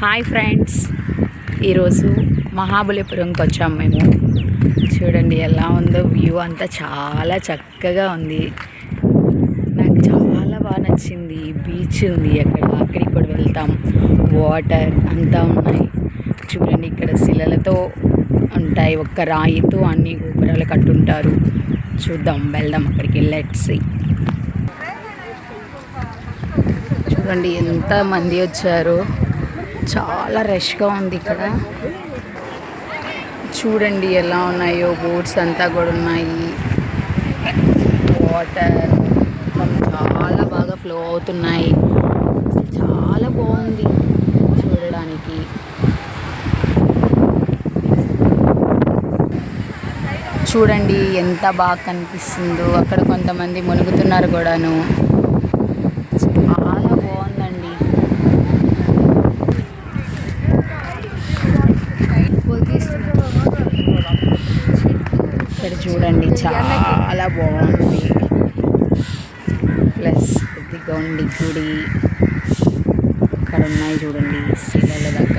Hi friends, ఈరోజు మహాబలిపురంకి వచ్చాము మేము. చూడండి ఎలా ఉందో వ్యూ, అంతా చాలా చక్కగా ఉంది. నాకు చాలా బాగా నచ్చింది. బీచ్ ఉంది అక్కడికి కూడా వెళ్తాం. వాటర్ అంతా ఉన్నాయి. చూడండి ఇక్కడ శిలలతో ఉంటాయి, ఒక్క రాయితో అన్ని గోపురాలు కట్టుంటారు. చూద్దాం, వెళ్దాం అక్కడికి. Let's see. చూడండి ఎంత మంది వచ్చారో, చాలా రష్గా ఉంది ఇక్కడ. చూడండి ఎలా ఉన్నాయో, బోట్స్ అంతా కూడా ఉన్నాయి. వాటర్ చాలా బాగా ఫ్లో అవుతున్నాయి. చాలా బాగుంది చూడడానికి. చూడండి ఎంత బాగా కనిపిస్తుందో. అక్కడ కొంతమంది మునుగుతున్నారు కూడాను. చాలా బాగుందండి. ఇక్కడ చూడండి చాలా బాగుంది. ప్లస్ ఇదిగోండి గుడి. అక్కడ ఉన్నాయి చూడండి శిలల దగ్గర.